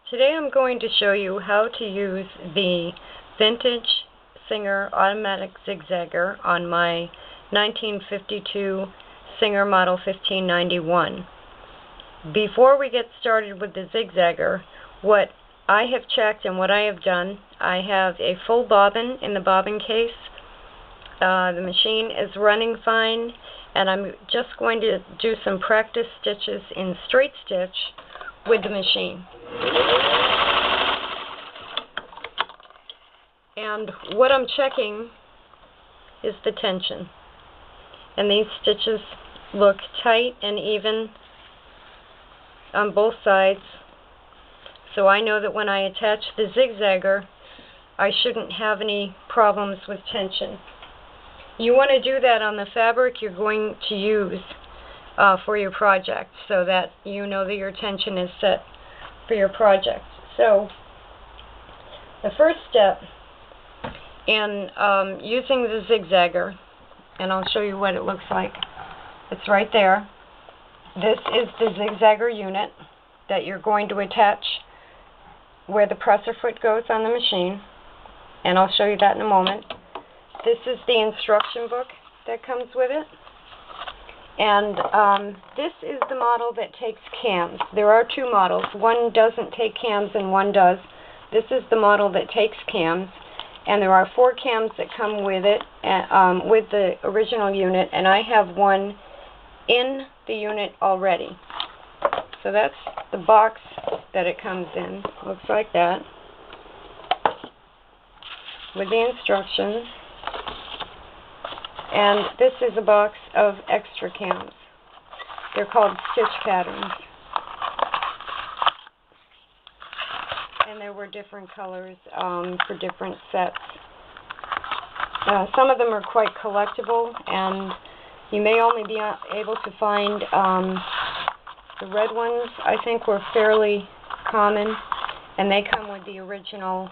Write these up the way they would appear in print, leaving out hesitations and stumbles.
Today I'm going to show you how to use the vintage Singer Automatic Zigzagger on my 1952 Singer Model 1591. Before we get started with the zigzagger, what I have checked and what I have done, I have a full bobbin in the bobbin case. The machine is running fine, and I'm just going to do some practice stitches in straight stitch with the machine. And what I'm checking is the tension. And these stitches look tight and even on both sides. So I know that when I attach the zigzagger, I shouldn't have any problems with tension. You want to do that on the fabric you're going to use for your project, so that you know that your tension is set for your project. So the first step in using the zigzagger, and I'll show you what it looks like. It's right there. This is the zigzagger unit that you're going to attach where the presser foot goes on the machine, and I'll show you that in a moment. This is the instruction book that comes with it, and this is the model that takes cams. There are two models. One doesn't take cams and one does. This is the model that takes cams, and there are 4 cams that come with it, with the original unit, and I have one in the unit already. So that's the box that it comes in. Looks like that, with the instructions. And this is a box of extra cams. They're called stitch patterns. And there were different colors for different sets. Some of them are quite collectible, and you may only be able to find the red ones. I think were fairly common, and they come with the original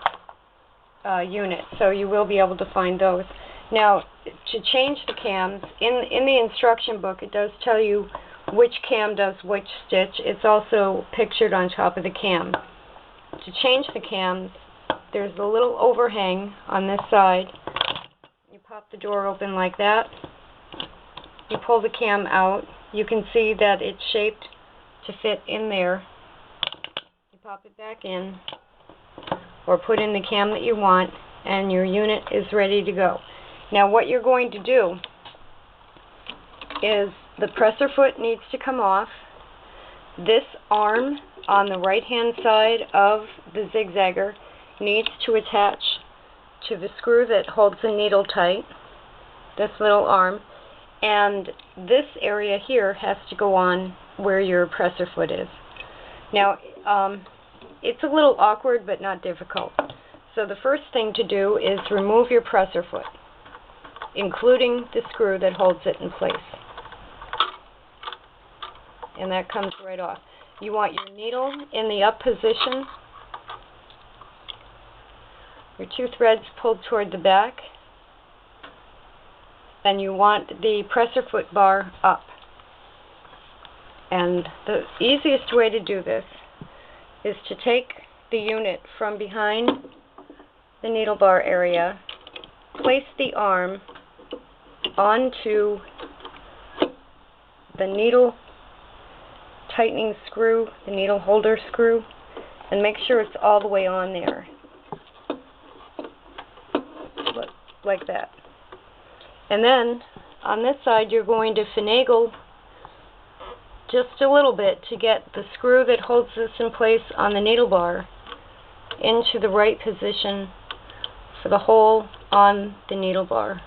unit, so you will be able to find those. Now, to change the cams, in the instruction book, it does tell you which cam does which stitch. It's also pictured on top of the cam. To change the cams, there's a little overhang on this side. You pop the door open like that. You pull the cam out. You can see that it's shaped to fit in there. You pop it back in, or put in the cam that you want, and your unit is ready to go. Now what you're going to do is the presser foot needs to come off. This arm on the right hand side of the zigzagger needs to attach to the screw that holds the needle tight, this little arm, and this area here has to go on where your presser foot is. Now it's a little awkward but not difficult. So the first thing to do is remove your presser foot, including the screw that holds it in place. And that comes right off. You want your needle in the up position, your 2 threads pulled toward the back, and you want the presser foot bar up. And the easiest way to do this is to take the unit from behind the needle bar area, place the arm onto the needle tightening screw, the needle holder screw, and make sure it's all the way on there, like that. And then on this side you're going to finagle just a little bit to get the screw that holds this in place on the needle bar into the right position for the hole on the needle bar.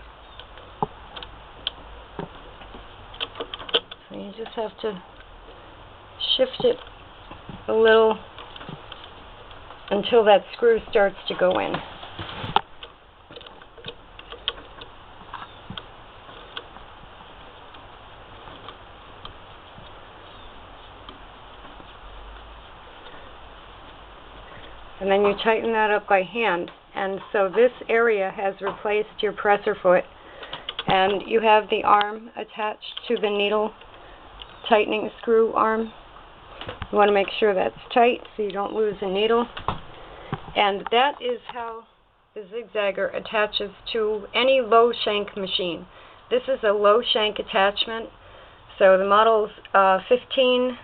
So you just have to shift it a little until that screw starts to go in. And then you tighten that up by hand. And so this area has replaced your presser foot, and you have the arm attached to the needle tightening screw arm. You want to make sure that's tight so you don't lose a needle. And that is how the zigzagger attaches to any low shank machine. This is a low shank attachment. So the models 15,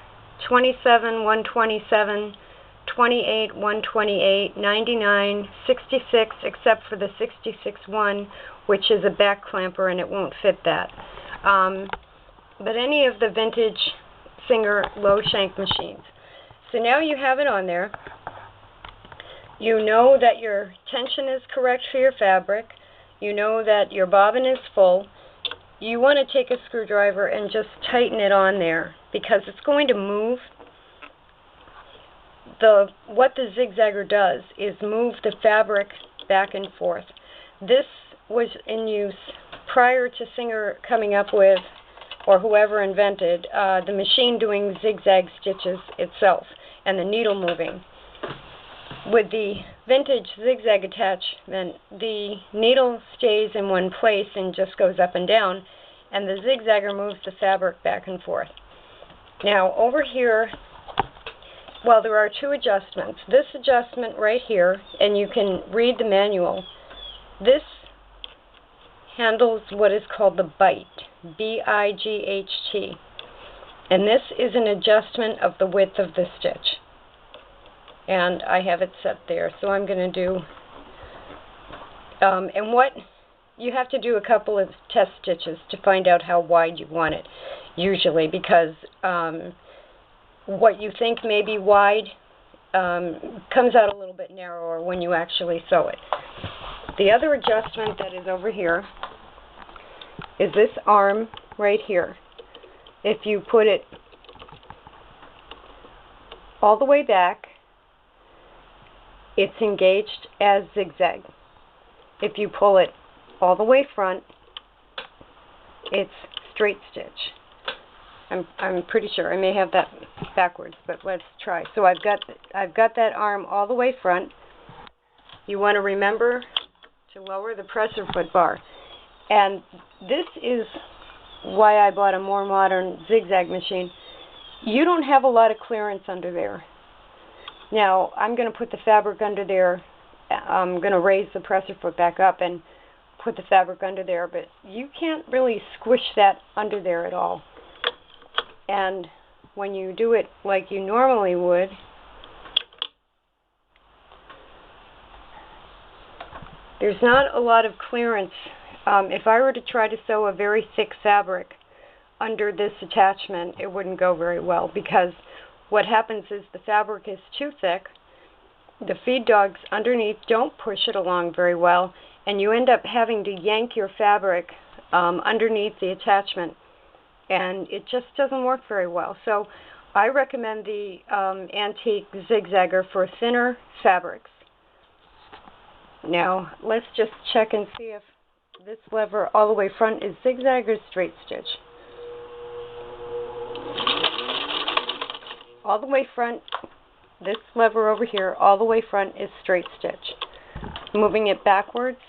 27, 127, 28, 128, 99, 66, except for the 66-1, which is a back clamper and it won't fit that. But any of the vintage Singer low shank machines. So now you have it on there. You know that your tension is correct for your fabric. You know that your bobbin is full. You want to take a screwdriver and just tighten it on there because it's going to move. What the zigzagger does is move the fabric back and forth. This was in use prior to Singer coming up with, or whoever invented, the machine doing zigzag stitches itself and the needle moving. With the vintage zigzag attachment, the needle stays in one place and just goes up and down, and the zigzagger moves the fabric back and forth. Now over here, well, there are two adjustments. This adjustment right here, and you can read the manual, this handles what is called the bite, B-I-G-H-T. And this is an adjustment of the width of the stitch. And I have it set there, so I'm going to do, and what, you have to do a couple of test stitches to find out how wide you want it, usually, because what you think may be wide comes out a little bit narrower when you actually sew it. The other adjustment that is over here is this arm right here. If you put it all the way back, it's engaged as zigzag. If you pull it all the way front, it's straight stitch. I'm pretty sure I may have that backwards, but let's try. So I've got that arm all the way front. You want to remember to lower the presser foot bar. And this is why I bought a more modern zigzag machine. You don't have a lot of clearance under there. Now, I'm going to put the fabric under there. I'm going to raise the presser foot back up and put the fabric under there, but you can't really squish that under there at all. And when you do it like you normally would, there's not a lot of clearance. If I were to try to sew a very thick fabric under this attachment, it wouldn't go very well, because what happens is the fabric is too thick, the feed dogs underneath don't push it along very well, and you end up having to yank your fabric underneath the attachment, and it just doesn't work very well. So I recommend the antique zigzagger for thinner fabrics. Now let's just check and see if this lever all the way front is zigzag or straight stitch. All the way front, this lever over here, all the way front is straight stitch. Moving it backwards,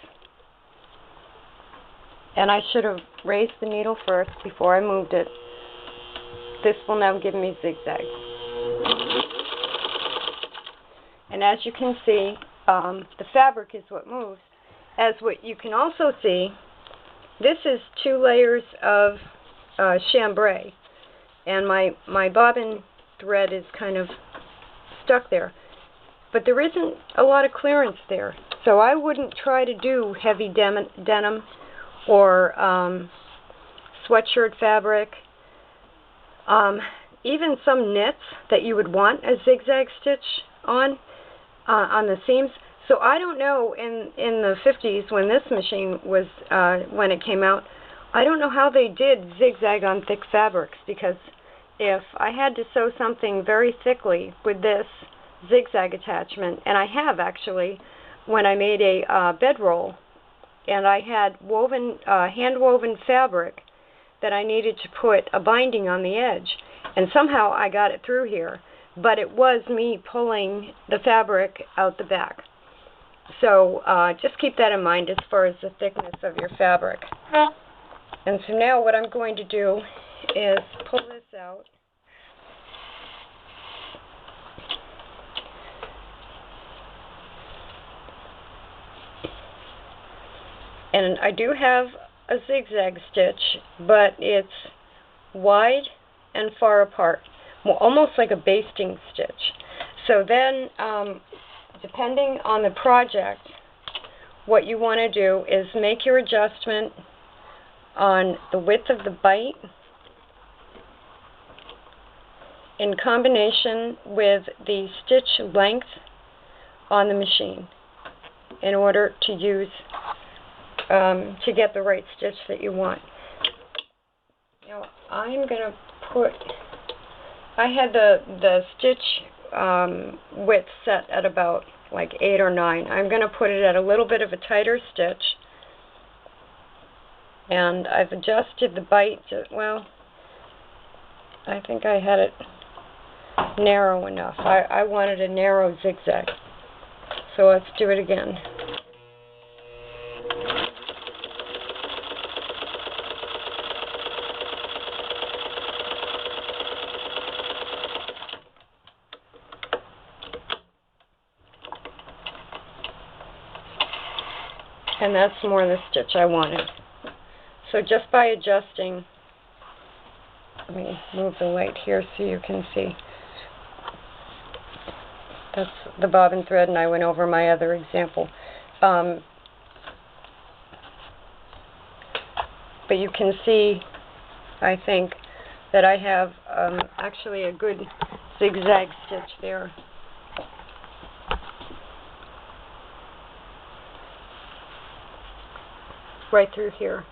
and I should have raised the needle first before I moved it. This will now give me zigzag. And as you can see, the fabric is what moves. As what you can also see, this is 2 layers of chambray, and my bobbin thread is kind of stuck there. But there isn't a lot of clearance there, so I wouldn't try to do heavy denim or sweatshirt fabric. Even some knits that you would want a zigzag stitch on the seams. So I don't know, in the 50s when this machine was, when it came out, I don't know how they did zigzag on thick fabrics, because if I had to sew something very thickly with this zigzag attachment, and I have actually, when I made a bedroll, and I had woven, hand-woven fabric that I needed to put a binding on the edge, and somehow I got it through here, but it was me pulling the fabric out the back. So just keep that in mind as far as the thickness of your fabric. And so now what I'm going to do is pull this out. And I do have a zigzag stitch, but it's wide and far apart, almost like a basting stitch. So then, depending on the project, what you want to do is make your adjustment on the width of the bite in combination with the stitch length on the machine in order to use to get the right stitch that you want. Now I'm going to put, I had the stitch width set at about like 8 or 9. I'm going to put it at a little bit of a tighter stitch, and I've adjusted the bite to, well, I think I had it narrow enough. I wanted a narrow zigzag, so let's do it again. And that's more the stitch I wanted. So just by adjusting, let me move the light here so you can see. That's the bobbin thread, and I went over my other example. But you can see, I think, that I have actually a good zigzag stitch there. Right through here.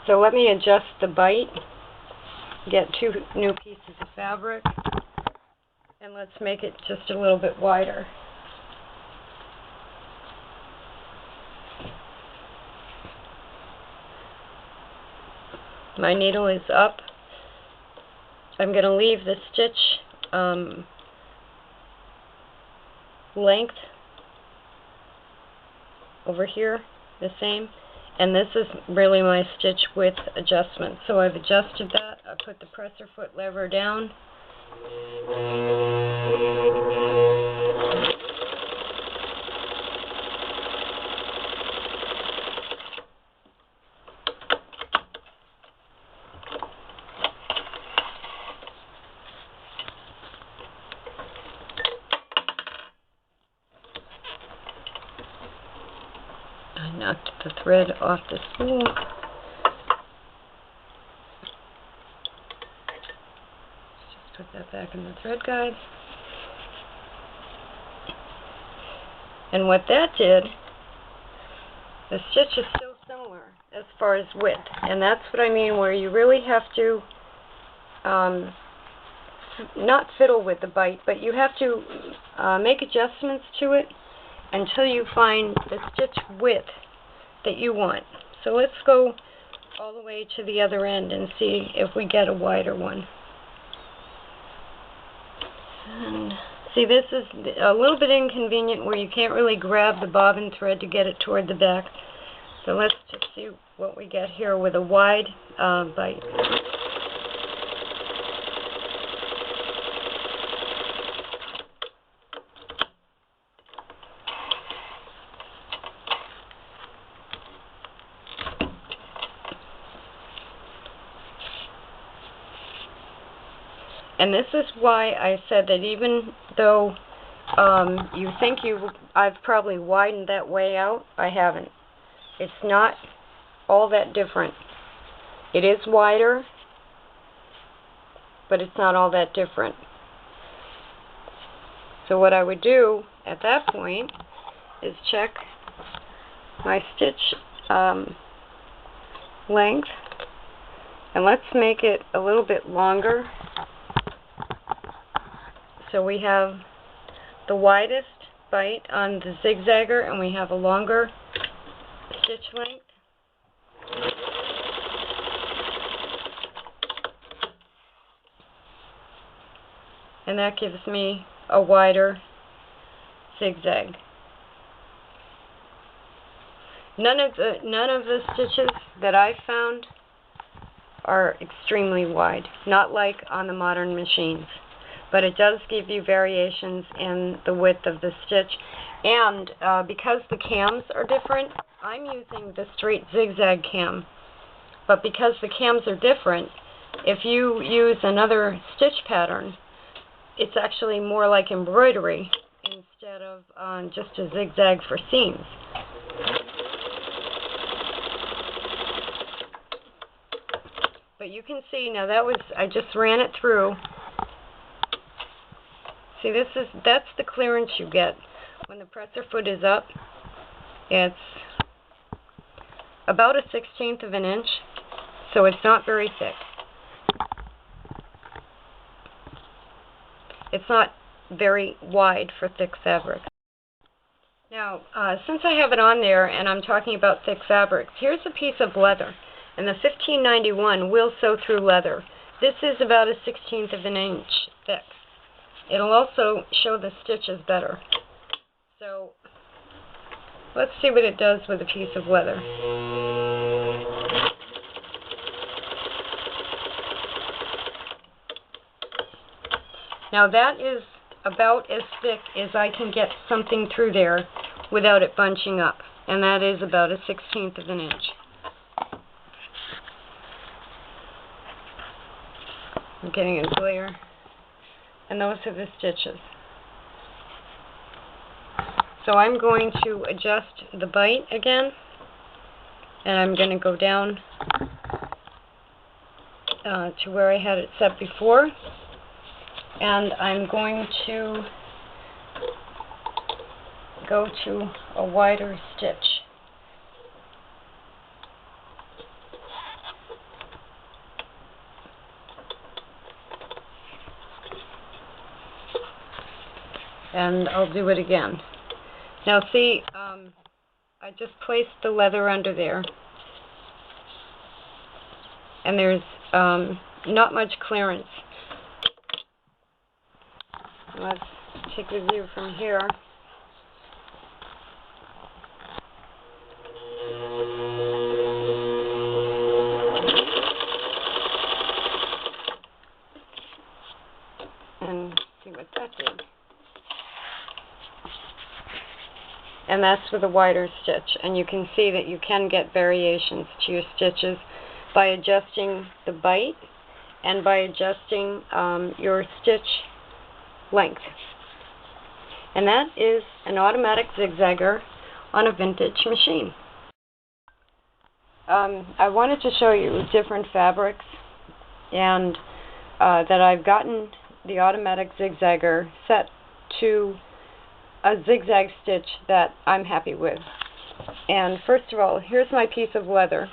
So let me adjust the bite, get 2 new pieces of fabric, and let's make it just a little bit wider. My needle is up. I'm going to leave the stitch length over here the same, and this is really my stitch width adjustment. So I've adjusted that. I put the presser foot lever down, I knocked the thread off the spool. Just put that back in the thread guide. And what that did, the stitch is still similar as far as width. And that's what I mean, where you really have to not fiddle with the bite, but you have to make adjustments to it until you find the stitch width that you want. So let's go all the way to the other end and see if we get a wider one. And see, this is a little bit inconvenient where you can't really grab the bobbin thread to get it toward the back. So let's just see what we get here with a wide bite. And this is why I said that even though you think I've probably widened that way out, I haven't. It's not all that different. It is wider, but it's not all that different. So what I would do at that point is check my stitch length, and let's make it a little bit longer. So we have the widest bite on the zigzagger, and we have a longer stitch length. And that gives me a wider zigzag. None of the stitches that I've found are extremely wide, not like on the modern machines. but it does give you variations in the width of the stitch. And because the cams are different, I'm using the straight zigzag cam, but because the cams are different, if you use another stitch pattern, it's actually more like embroidery instead of just a zigzag for seams. But you can see now I just ran it through. See, that's the clearance you get when the presser foot is up. It's about 1/16 of an inch, so it's not very thick. It's not very wide for thick fabric. Now, since I have it on there and I'm talking about thick fabrics, here's a piece of leather. And the 1591 will sew through leather. This is about 1/16 of an inch thick. It'll also show the stitches better. So, let's see what it does with a piece of leather. Now that is about as thick as I can get something through there without it bunching up. And that is about 1/16 of an inch. I'm getting a glare. And those are the stitches. So I'm going to adjust the bite again. And I'm going to go down to where I had it set before. And I'm going to go to a wider stitch. And I'll do it again. Now see, I just placed the leather under there. And there's not much clearance. Let's take a view from here. And see what that did. And that's with a wider stitch. And you can see that you can get variations to your stitches by adjusting the bite and by adjusting your stitch length. And that is an automatic zigzagger on a vintage machine. I wanted to show you different fabrics, and that I've gotten the automatic zigzagger set to a zigzag stitch that I'm happy with. And first of all, here's my piece of leather,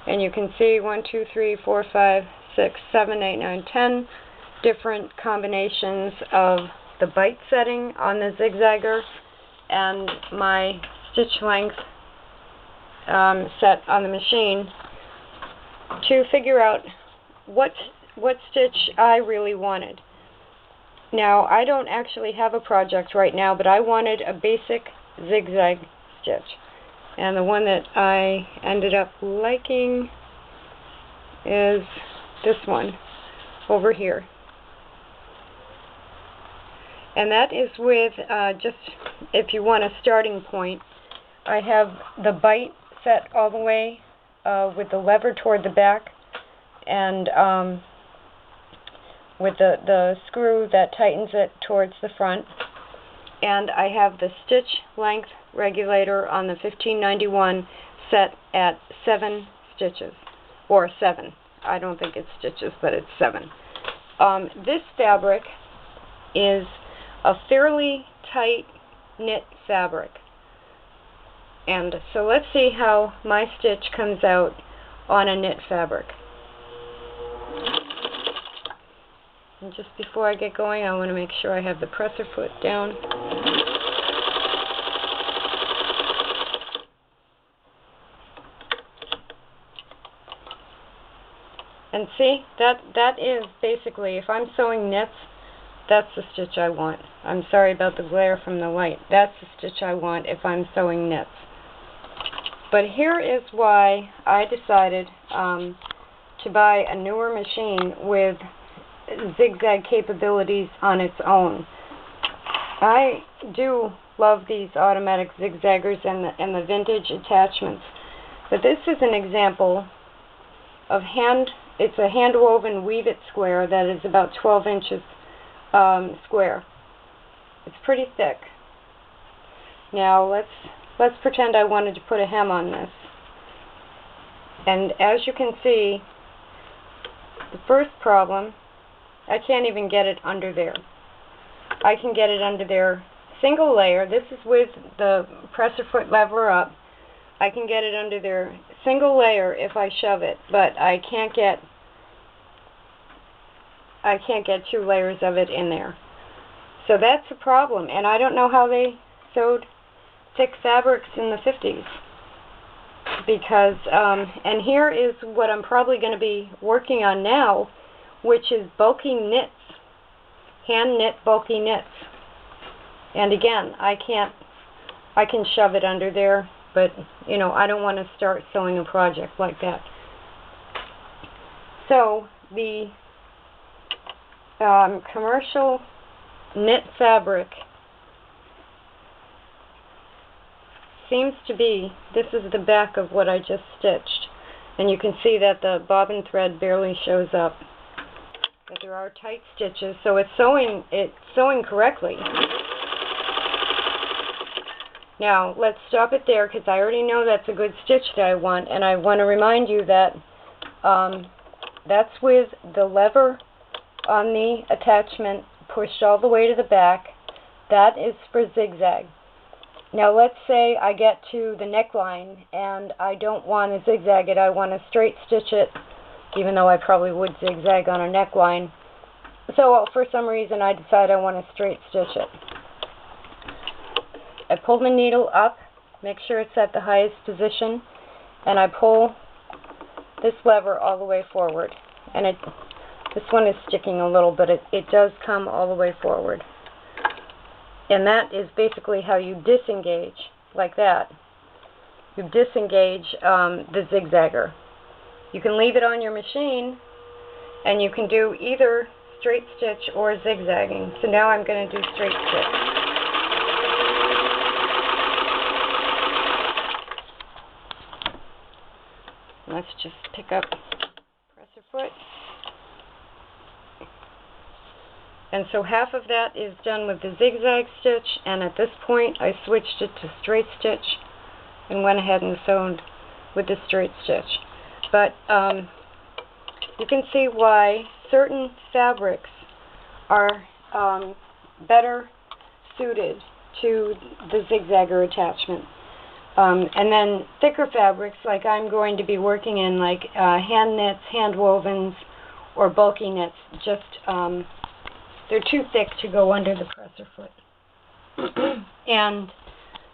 and you can see 1, 2, 3, 4, 5, 6, 7, 8, 9, 10 different combinations of the bite setting on the zigzagger and my stitch length set on the machine to figure out what stitch I really wanted. Now, I don't actually have a project right now, but I wanted a basic zigzag stitch. And the one that I ended up liking is this one over here. And that is with, just if you want a starting point, I have the bite set all the way with the lever toward the back, and with the screw that tightens it towards the front. And I have the stitch length regulator on the 1591 set at 7 stitches, or 7. I don't think it's stitches, but it's 7. This fabric is a fairly tight knit fabric. And so let's see how my stitch comes out on a knit fabric. And just before I get going, I want to make sure I have the presser foot down. And see, that is basically, if I'm sewing knits, that's the stitch I want. I'm sorry about the glare from the light. That's the stitch I want if I'm sewing knits. But here is why I decided to buy a newer machine with zigzag capabilities on its own. I do love these automatic zigzaggers and the vintage attachments, but this is an example of it's a hand-woven weave it square that is about 12 inches square. It's pretty thick. Now let's pretend I wanted to put a hem on this. And as you can see, the first problem, I can't even get it under there. I can get it under there single layer. This is with the presser foot lever up. I can get it under there single layer if I shove it, but I can't get 2 layers of it in there. So that's a problem, and I don't know how they sewed thick fabrics in the 50s. Because, and here is what I'm probably going to be working on now, which is bulky knits, hand knit bulky knits. And again, I can shove it under there, but you know, I don't want to start sewing a project like that. So the commercial knit fabric seems to be, this is the back of what I just stitched, and you can see that the bobbin thread barely shows up, but there are tight stitches, so it's sewing correctly. Now let's stop it there, because I already know that's a good stitch that I want, and I want to remind you that that's with the lever on the attachment pushed all the way to the back. That is for zigzag. Now let's say I get to the neckline and I don't want to zigzag it, I want to straight stitch it, even though I probably would zigzag on a neckline. So for some reason I decide I want to straight stitch it. I pull the needle up, make sure it's at the highest position, and I pull this lever all the way forward. And this one is sticking a little, but it does come all the way forward. And that is basically how you disengage, like that. You disengage the zigzagger. You can leave it on your machine, and you can do either straight stitch or zigzagging. So now I'm going to do straight stitch. Let's just pick up presser foot. And so half of that is done with the zigzag stitch, and at this point I switched it to straight stitch and went ahead and sewn with the straight stitch. But you can see why certain fabrics are better suited to the zigzagger attachment. And then thicker fabrics, like I'm going to be working in, like hand knits, hand wovens, or bulky knits, just they're too thick to go under the presser foot. And,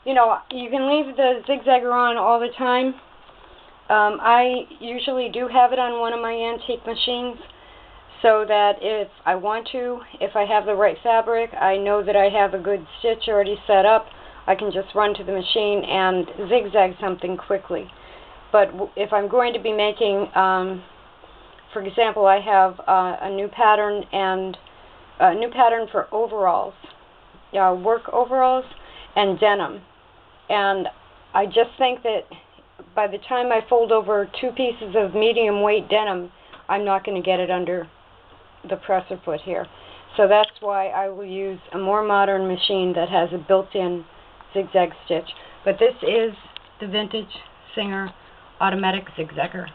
you know, you can leave the zigzagger on all the time. I usually do have it on one of my antique machines, so that if I want to, if I have the right fabric, I know that I have a good stitch already set up, I can just run to the machine and zigzag something quickly. But if I'm going to be making, for example, I have a new pattern for overalls, work overalls and denim. And I just think that by the time I fold over 2 pieces of medium weight denim, I'm not going to get it under the presser foot here. So that's why I will use a more modern machine that has a built-in zigzag stitch. But this is the vintage Singer Automatic Zigzagger.